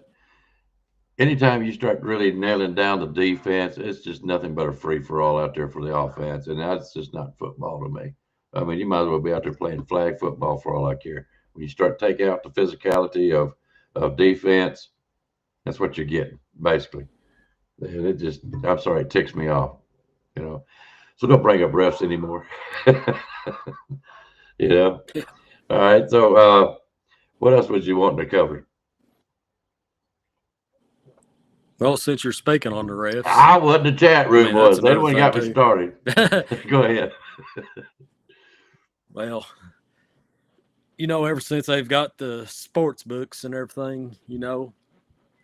Anytime you start really nailing down the defense, it's just nothing but a free-for-all out there for the offense, and that's just not football to me. I mean, you might as well be out there playing flag football for all I care. When you start taking out the physicality of defense, that's what you're getting, basically. And it just, I'm sorry, it ticks me off, you know. So don't bring up refs anymore. You know. All right. So what else would you want to cover? Well, since you're speaking on the refs, I wasn't. The chat room was. They the one got me started. Go ahead. Well, you know, ever since they've got the sports books and everything, you know,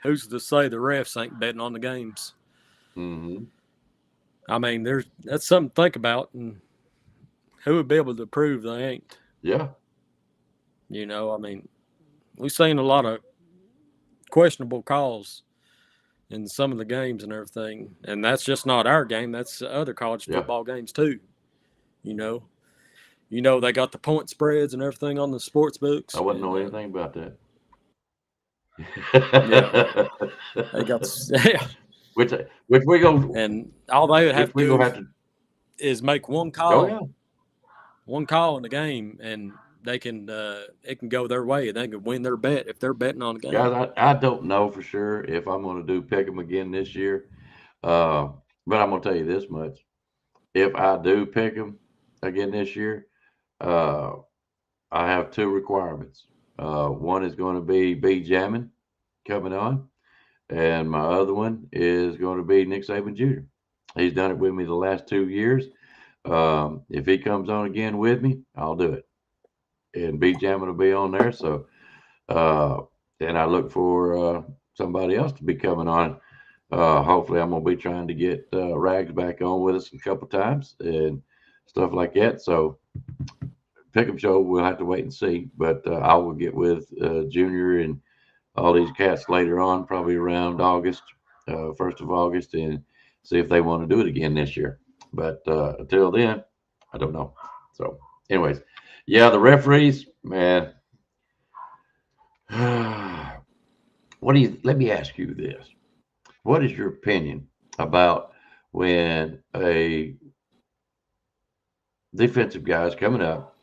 who's to say the refs ain't betting on the games? Mm-hmm. I mean, that's something to think about, and who would be able to prove they ain't? Yeah. You know, I mean, we've seen a lot of questionable calls in some of the games and everything, and that's just not our game. That's other college football games too. You know, they got the point spreads and everything on the sports books. I wouldn't know anything about that. They got which we go, and all they would have to do is make one call, one call in the game, and they can it can go their way. They can win their bet if they're betting on the game. Guys, I don't know for sure if I'm going to do Pickem again this year, but I'm going to tell you this much: if I do Pickem again this year, I have two requirements. One is going to be jamming coming on, and my other one is going to be Nick Saban Jr. He's done it with me the last 2 years. If he comes on again with me, I'll do it. And jamming will be on there. So, and I look for somebody else to be coming on. Hopefully, I'm going to be trying to get Rags back on with us a couple times and stuff like that. So, Pickem show, we'll have to wait and see. But I will get with Junior and all these cats later on, probably around August, 1st of August, and see if they want to do it again this year. But until then, I don't know. So, anyways. Yeah, the referees, man. Let me ask you this. What is your opinion about when a defensive guy is coming up,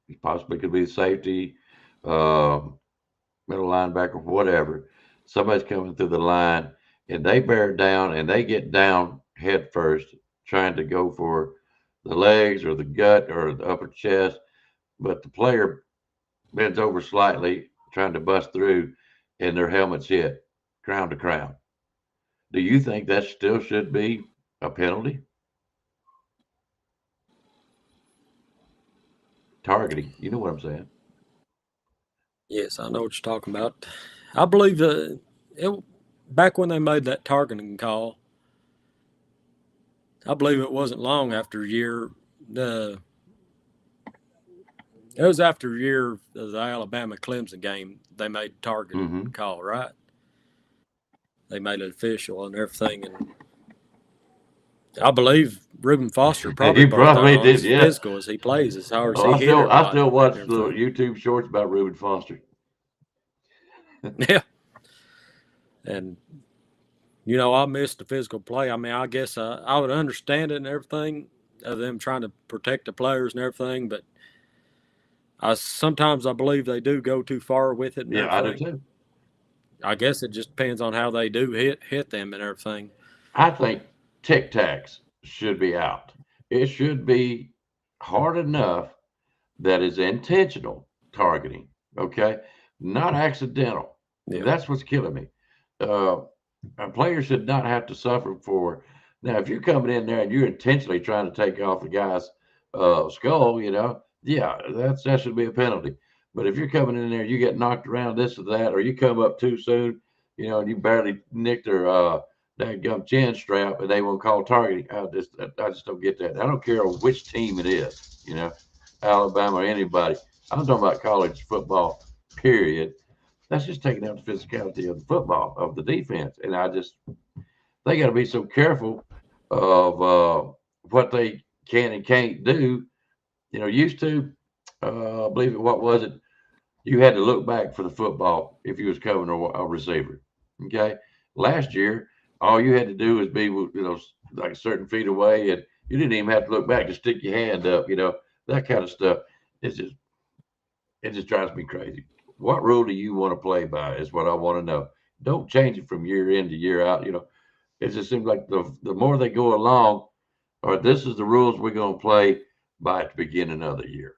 he possibly could be the safety, middle linebacker, whatever, somebody's coming through the line and they bear down and they get down head first, trying to go for the legs or the gut or the upper chest, but the player bends over slightly, trying to bust through, and their helmet's hit, crown to crown. Do you think that still should be a penalty? Targeting, you know what I'm saying? Yes, I know what you're talking about. I believe back when they made that targeting call, I believe it wasn't long after a year, It was after a year of the Alabama-Clemson game. They made the targeting call, right? They made it official and everything. And I believe Reuben Foster probably He probably on did, his yeah. physical as he plays, as hard as Oh, he hit everybody. I still watch and the everything. YouTube shorts about Reuben Foster. Yeah. And, you know, I missed the physical play. I mean, I guess I would understand it and everything of them trying to protect the players and everything, but sometimes I believe they do go too far with it and everything. I do too. I guess it just depends on how they do hit them and everything. I think Tic Tacs should be out. It should be hard enough that is intentional targeting, okay? Not accidental. Yeah. That's what's killing me. A player should not have to suffer for. Now, if you're coming in there and you're intentionally trying to take off the guy's skull, you know, yeah, that should be a penalty. But if you're coming in there, you get knocked around this or that, or you come up too soon, you know, and you barely nick their dadgum chin strap, and they won't call targeting. I just don't get that. I don't care which team it is, you know, Alabama or anybody. I'm talking about college football, period. That's just taking out the physicality of the football, of the defense. And they got to be so careful of what they can and can't do. You know, used to, I believe what was it? You had to look back for the football if you was covering a receiver. Okay. Last year, all you had to do was be, you know, like a certain feet away, and you didn't even have to look back. Just stick your hand up, you know, that kind of stuff. It just drives me crazy. What rule do you want to play by is what I want to know. Don't change it from year in to year out. You know, it just seems like the more they go along, or this is the rules we're going to play by at the beginning of the year.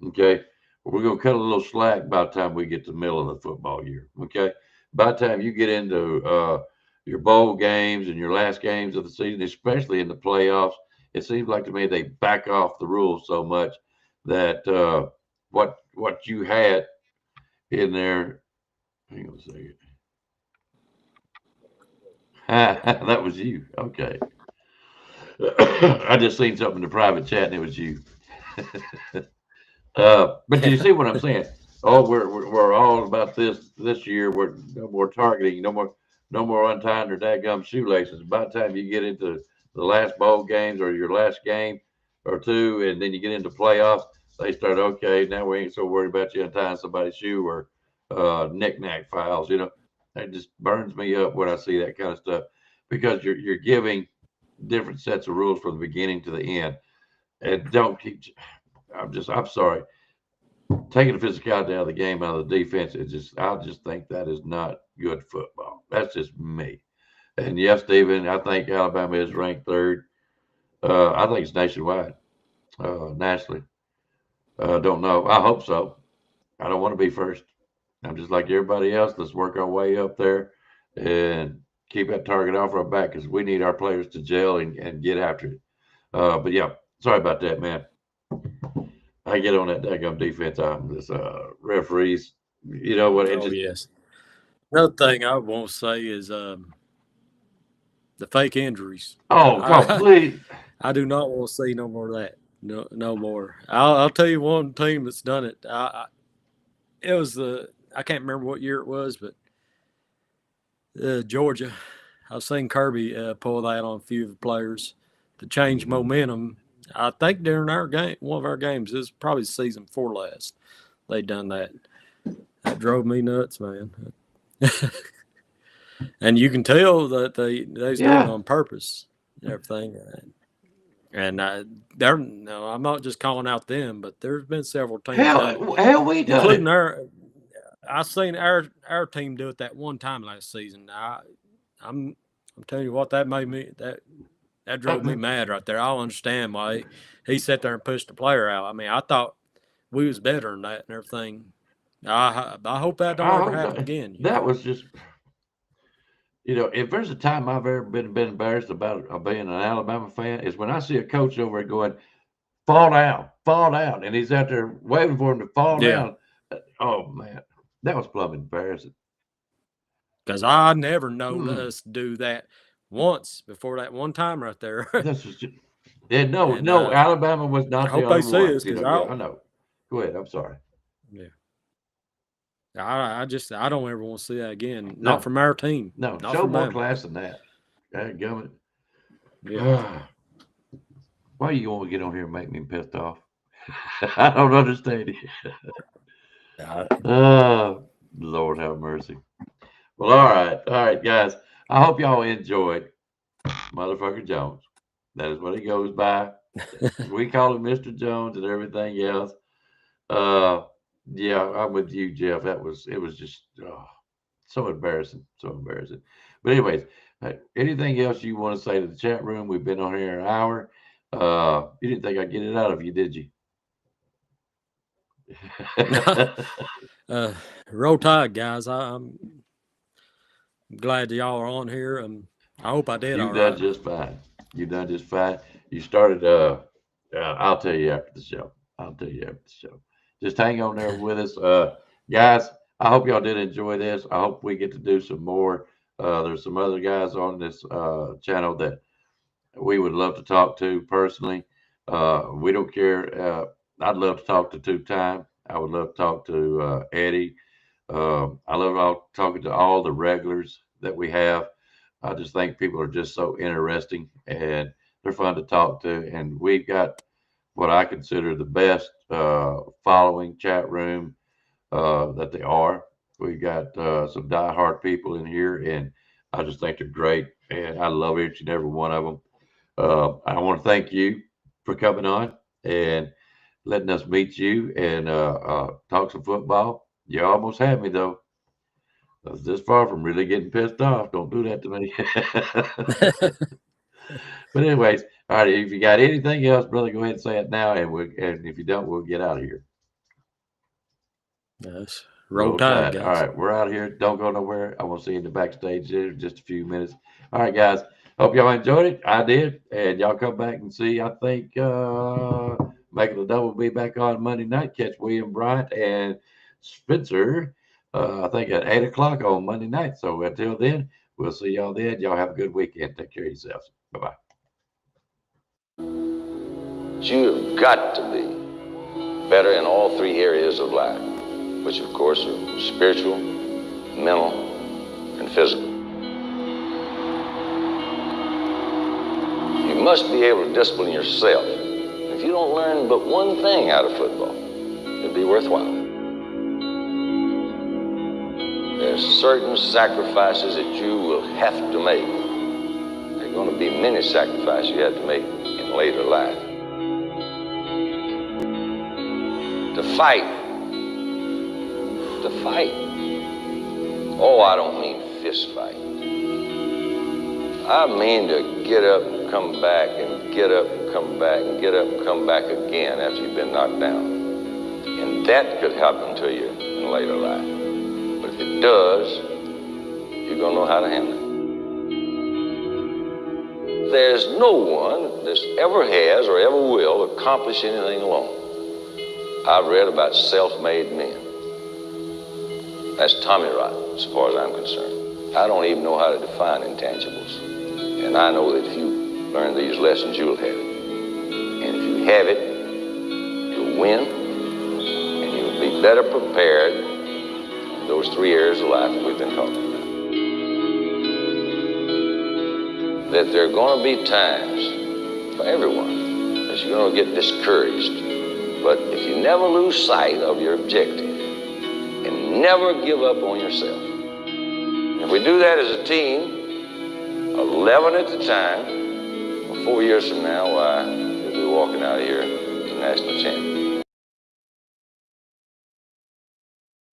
Okay. We're going to cut a little slack by the time we get to the middle of the football year. Okay. By the time you get into your bowl games and your last games of the season, especially in the playoffs, it seems like to me they back off the rules so much that what you had in there. Hang on a second. That was you. Okay. I just seen something in the private chat and it was you. But you see what I'm saying? Oh, we're all about this year. We're no more targeting, no more untying their dadgum shoelaces. By the time you get into the last bowl games or your last game or two, and then you get into playoffs, they start, okay, now we ain't so worried about you untying somebody's shoe or knick-knack files. You know, it just burns me up when I see that kind of stuff because you're giving different sets of rules from the beginning to the end, and don't keep. I'm sorry. Taking the physicality out of the game, out of the defense, I just think that is not good football. That's just me. And yes, Stephen, I think Alabama is ranked third. I think it's nationwide, nationally. Don't know. I hope so. I don't want to be first. I'm just like everybody else. Let's work our way up there and keep that target off our back because we need our players to gel and get after it. But yeah, sorry about that, man. I get on that daggum defense. This referees, you know what? Yes. Another thing I won't say is the fake injuries. Oh, please. I do not want to see no more of that. No more. I'll tell you one team that's done it. It was I can't remember what year it was, but Georgia. I've seen Kirby pull that on a few of the players to change momentum. I think during our game, one of our games, this was probably season 4 last. They done that. That drove me nuts, man. And you can tell that they're doing it on purpose and everything. And I'm not just calling out them, but there's been several teams. Hell, we done including it. I seen our team do it that one time last season. I'm telling you what, that made me that drove me mad right there. I don't understand why he sat there and pushed the player out. I mean, I thought we was better than that and everything. I hope that don't ever happen again. That was just, you know, if there's a time I've ever been embarrassed about being an Alabama fan, is when I see a coach over there going, fall down, and he's out there waiting for him to fall down. Oh man, that was plumb embarrassing. Because I never known us do that once before that one time right there. This was just, Alabama was not. I hope they see us because I know. Go ahead. I'm sorry. Yeah. I don't ever want to see that again. No. Not from our team. No, Not show from more Bama. class than that. Gummit. Yeah. Why you want to get on here and make me pissed off? I don't understand it. Lord have mercy. Well, all right, guys. I hope y'all enjoyed Motherfucker Jones. That is what he goes by. We call him Mr. Jones and everything else. Yeah, I'm with you, Jeff. It was just so embarrassing. So embarrassing. But anyways, anything else you want to say to the chat room? We've been on here an hour. You didn't think I'd get it out of you, did you? Roll Tide, guys. I'm glad that y'all are on here. I hope I did all You've done right. just fine. You've done just fine. You started. I'll tell you after the show. Just hang on there with us, guys. I hope y'all did enjoy this. I hope we get to do some more. There's some other guys on this channel that we would love to talk to personally. We don't care. I'd love to talk to Two-Time. I would love to talk to Eddie. I love talking to all the regulars that we have. I just think people are just so interesting and they're fun to talk to. And we've got what I consider the best following chat room that they are. We've got some diehard people in here, and I just think they're great. And I love each and every one of them. I want to thank you for coming on and letting us meet you and talk some football. You almost had me, though. I was this far from really getting pissed off. Don't do that to me. But anyways, all right. If you got anything else, brother, go ahead and say it now, and if you don't, we'll get out of here. Yes. Roll Tide, guys. All right, we're out of here. Don't go nowhere. I want to see you in the backstage in just a few minutes. All right, guys. Hope y'all enjoyed it. I did, and y'all come back and see. I think Making the Double be back on Monday night. Catch William Bryant and Spencer. I think at 8 o'clock on Monday night. So until then, we'll see y'all then. Y'all have a good weekend. Take care of yourselves. Bye-bye. You've got to be better in all three areas of life, which of course are spiritual, mental, and physical. You must be able to discipline yourself. If you don't learn but one thing out of football, it'll be worthwhile. There's certain sacrifices that you will have to make. There are going to be many sacrifices you have to make in later life. To fight. Oh, I don't mean fist fight. I mean to get up and come back and get up and come back and get up and come back again after you've been knocked down. And that could happen to you in later life. But if it does, you're going to know how to handle it. There's no one that ever has or ever will accomplish anything alone. I've read about self-made men. That's Tommy rot, as far as I'm concerned. I don't even know how to define intangibles. And I know that if you learn these lessons, you'll have it. And if you have it, you'll win, and you'll be better prepared in those three areas of life that we've been talking about. That there are going to be times for everyone that you're going to get discouraged. But if you never lose sight of your objective and never give up on yourself, if we do that as a team, 11 at a time, 4 years from now, why, you'll be walking out